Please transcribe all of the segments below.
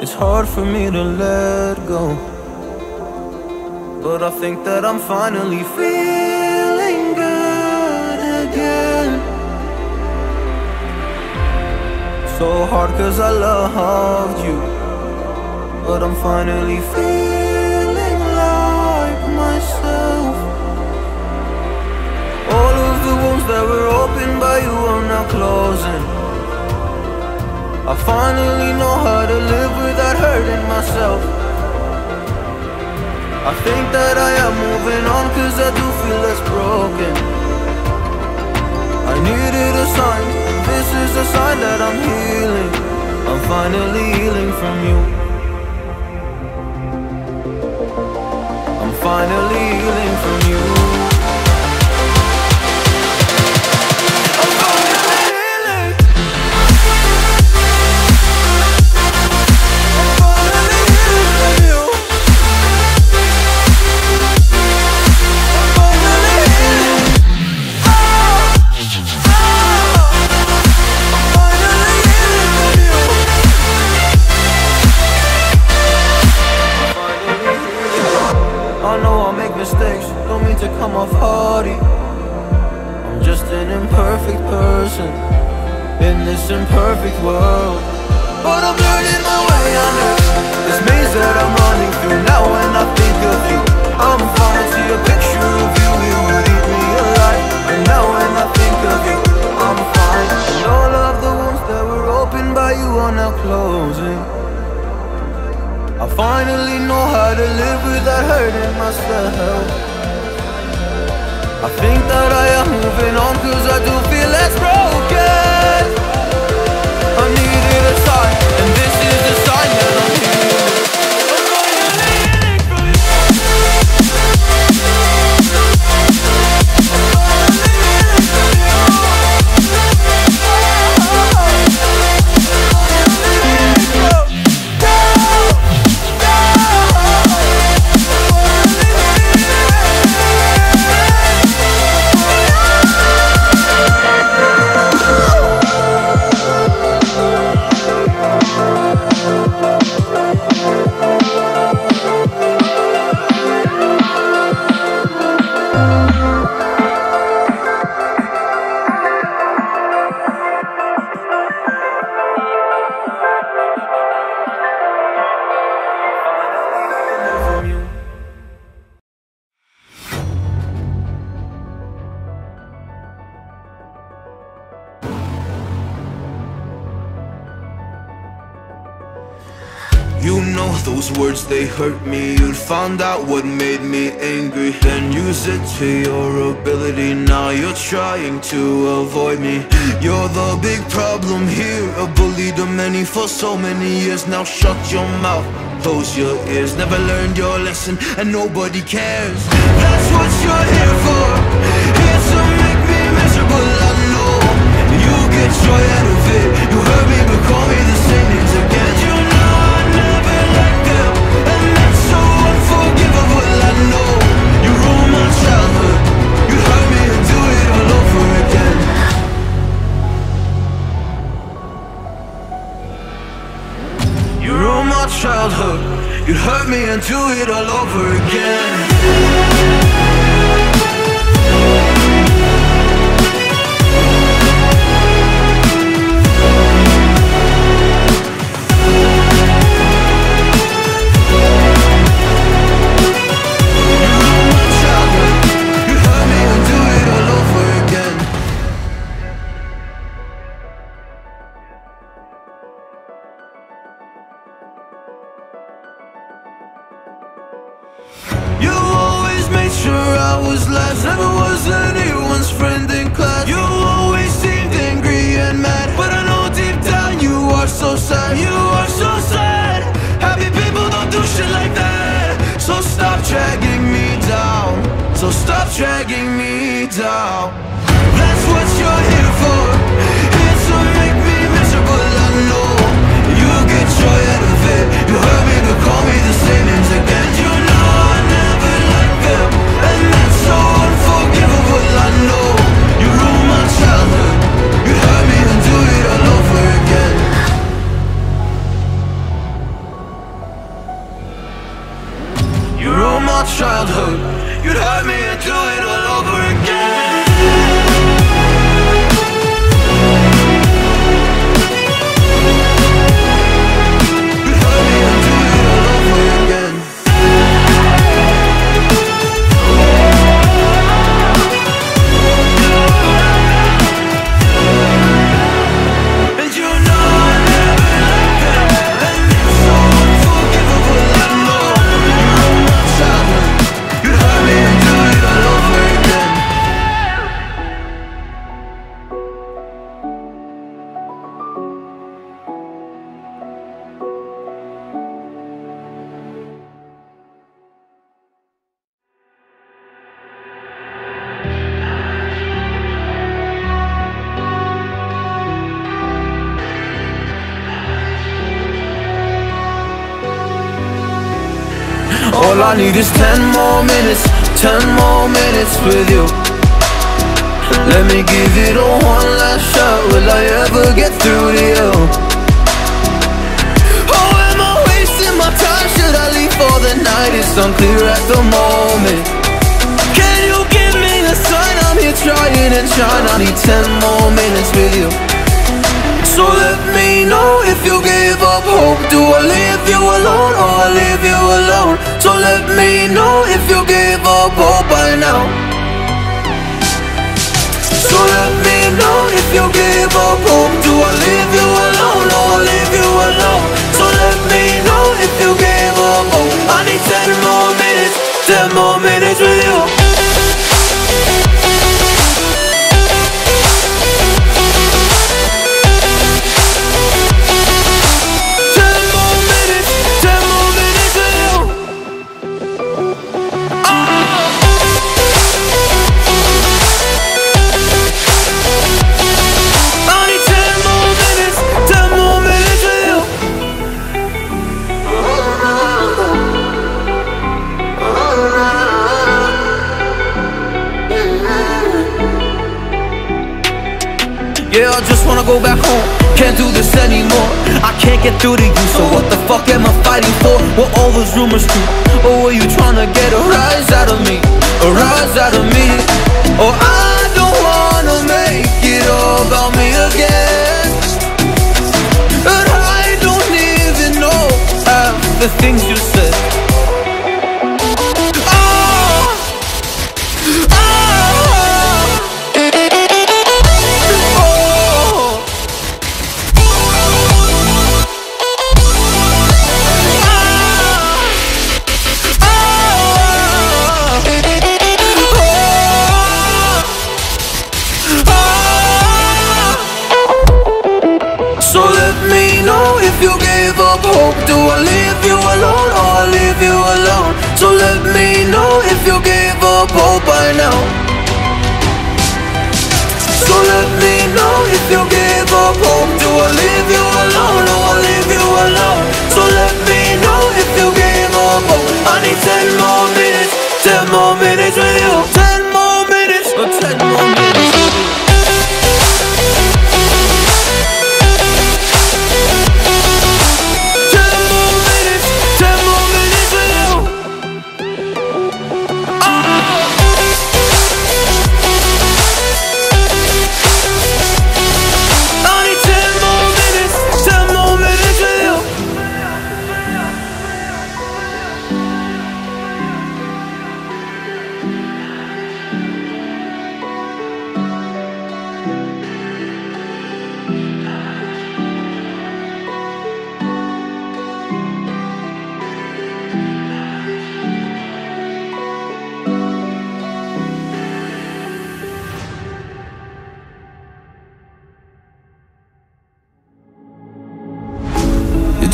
It's hard for me to let go, but I think that I'm finally feeling good again. So hard cause I loved you, but I'm finally feeling like myself. All of the wounds that were opened by you are now closing. I finally know how to live without hurting myself. I think that I am moving on cause I do feel less broken. I needed a sign, this is a sign that I'm healing. I'm finally healing from you. I'm finally healing from you. Mistakes, don't mean to come off haughty. I'm just an imperfect person in this imperfect world, but I'm learning my way under this maze that I'm running through. Now when I think of you, I'm fine. See a picture of you, it would eat me alive. And now when I think of you, I'm fine. And all of the wounds that were opened by you are now closing. I finally know how to live without hurting myself. I think that I am moving on cause I do feel less broken. I needed a sign, and this is the sign that I'm healing. You know those words, they hurt me. You'd found out what made me angry, then use it to your ability. Now you're trying to avoid me. You're the big problem here, a bully to many for so many years. Now shut your mouth, close your ears. Never learned your lesson and nobody cares. That's what you're here for, here to make me miserable. I know you get joy out of it. You hurt me but call me the same names again. You know I never liked them, and that's so unforgivable. I know you ruined my childhood. You hurt me and do it all over again. You ruined my childhood. You hurt me and do it all over again. You always made sure I was last, never was anyone's friend in class. You always seemed angry and mad, but I know deep down you are so sad. You are so sad. Happy people don't do shit like that. So stop dragging me down, so stop dragging me down. That's what you're here for, here to make me miserable. I know you get joy out of it. You hurt me but call me the same names again. You know I never liked them, and that's so unforgivable. I know you ruined my childhood. You hurt me and do it all over again. our childhood. You'd hurt me and do it all over again. You'd hurt me and do it all over again. And you know I never liked that, and it's so unforgivable, I know. You're my childhood. You'd hurt me and do it all over again. All I need is 10 more minutes, 10 more minutes with you. Let me give it a one last shot. Will I ever get through to you? Oh, am I wasting my time? Should I leave for the night? It's unclear at the moment. Can you give me a sign? I'm here trying and trying. I need 10 more minutes with you. So let me know if you gave up hope. Do I leave you alone or I leave you alone? So let me know if you gave up hope by now. So let me know if you gave up hope. Do I leave you alone or I leave you alone? So let me know if you gave up hope. I need 10 more minutes, 10 more minutes with you. Yeah, I just wanna go back home. Can't do this anymore. I can't get through to you, so what the fuck am I fighting for? Were all those rumors true? Or were you trying to get a rise out of me? A rise out of me? Or I don't wanna make it all about me again. And I don't even know half the things you said. So let me know if you gave up hope. Do I leave you alone or I leave you alone? So let me know if you gave up hope by now. So let me know if you gave up hope. Do I leave you alone or I leave you alone? So let me know if you gave up hope. I need 10 more minutes, 10 more minutes with you. 10 more minutes, or 10 more minutes with you.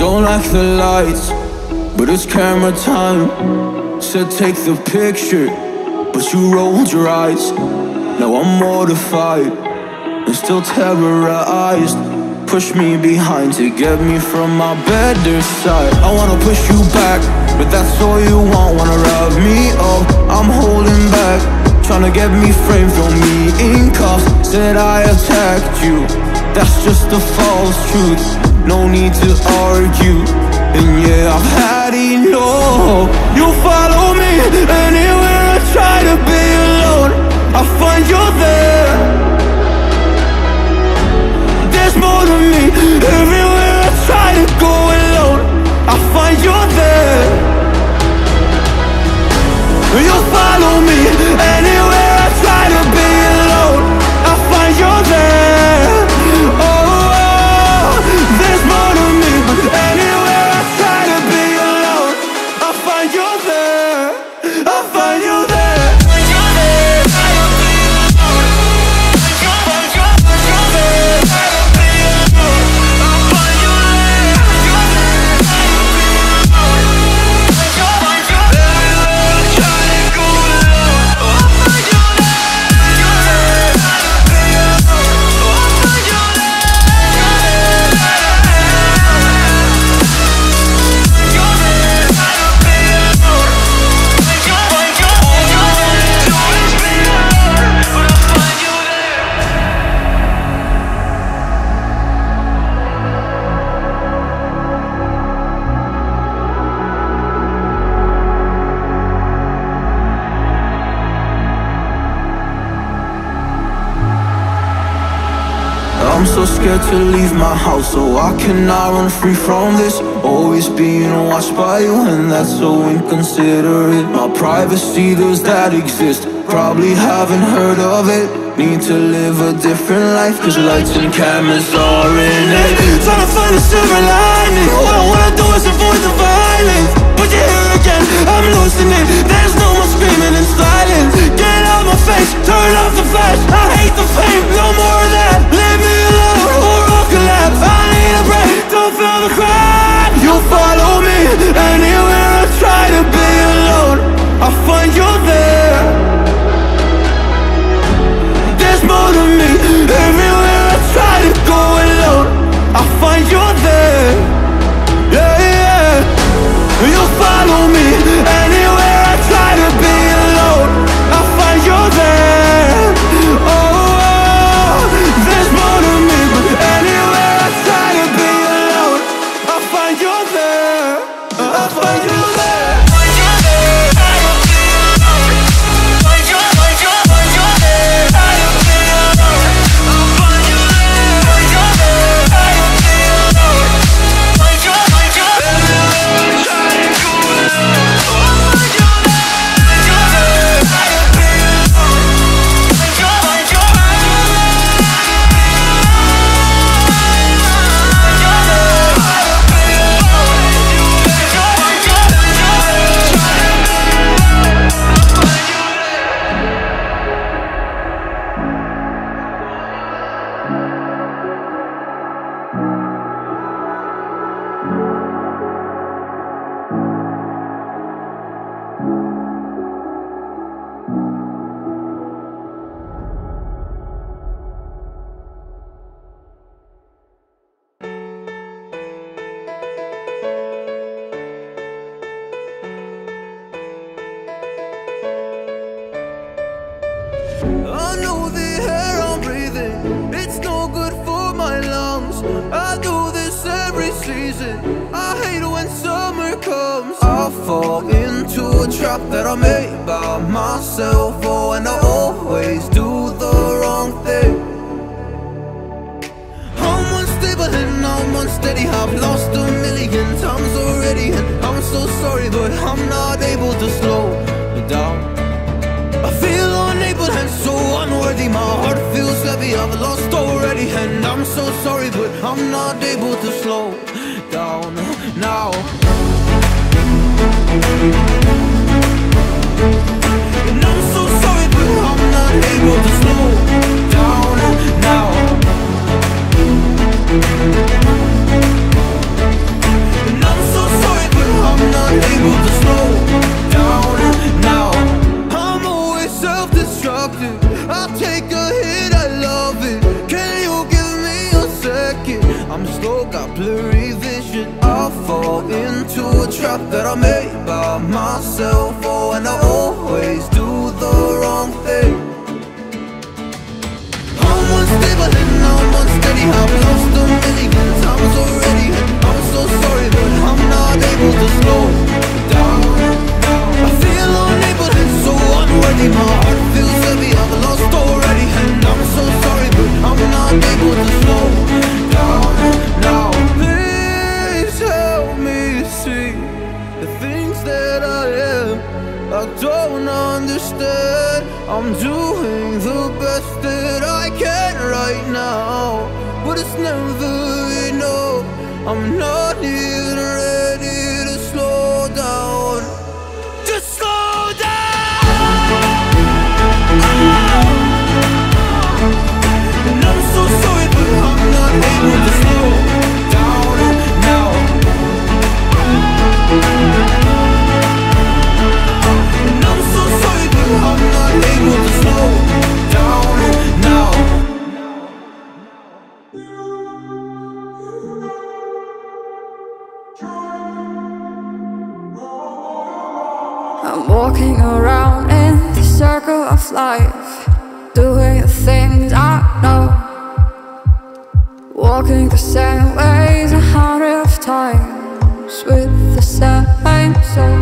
Don't like the lights, but it's camera time. Said take the picture, but you rolled your eyes. Now I'm mortified and still terrorized. Push me behind to get me from my better side. I wanna push you back, but that's all you want. Wanna rub me up, I'm holding back. Tryna get me framed, throw me in cuffs. Said I attacked you, that's just a false truth. No need to argue, and yeah, I've had enough. You follow me You'll follow me anywhere I try to be alone. I find you there. Oh, there's more to me. Anywhere I try to be alone, I find you there. I find you there. I'm so scared to leave my house, so I cannot run free from this. Always being watched by you, and that's so inconsiderate. My privacy, does that exist? Probably haven't heard of it. Need to live a different life, cause lights and cameras are in it. Trying to find a silver lining. All I wanna do is avoid the violence. But you're here again, I'm losing it. There's no more screaming in silence. Get out my face, turn off the flash. I hate the fame, no more of that. Leave me alone or I'll collapse. I need a break, don't feel the crack. You'll follow me anywhere I try to be alone. I'll find you there. There's more to me. Everywhere I try to go alone, I'll find you there. Yeah, yeah. You'll follow me anywhere I try to be alone. I'll find you there. Oh, there's more to me, but anywhere I try to be alone, I'll find you there. I'll find you there. I know the air I'm breathing, it's no good for my lungs. I do this every season, I hate when summer comes. I fall into a trap that I made by myself. Oh, and I always do the wrong thing. I'm unstable and I'm unsteady. I've lost a million times already, and I'm so sorry, but I'm not able to slow down. I feel unable and so unworthy. My heart feels heavy, I've lost already, and I'm so sorry, but I'm not able to slow down now. And I'm so sorry, but I'm not able to slow down now. And I'm so sorry, but I'm not able to slow down now. Self-destructive, I'll take a hit, I love it. Can you give me a second? I'm slow, got blurry vision. I fall into a trap that I made by myself. Oh, and I always do the wrong thing. I'm unstable and I'm unsteady. I've lost a million times already, and I'm so sorry, but I'm not able to slow down. I feel unable and so unworthy. My heart feels heavy, I've lost already, and I'm so sorry, but I'm not able to slow down now. Please help me see the things that I am. I don't don't understand. I'm doing the best that I can right now, but it's never enough. I'm not even ready to slow down. Just slow down. And I'm so sorry, but I'm not able to slow down now. And I'm so sorry, but I'm not able to slow down now. I'm walking around in the circle of life, doing the things I know, walking the same ways 100 times with the same soul.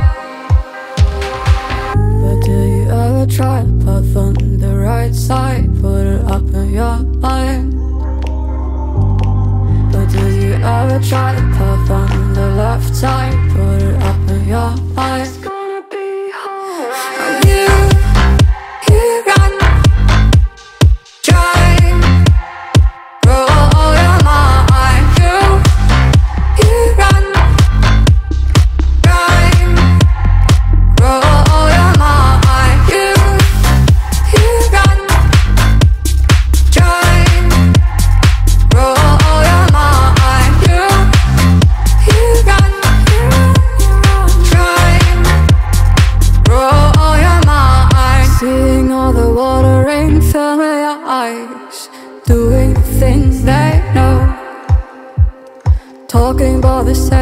But do you ever try to path on the right side, put it up in your mind? But do you ever try to path on the left side, put it up in your mind? Doing things they know, talking about the same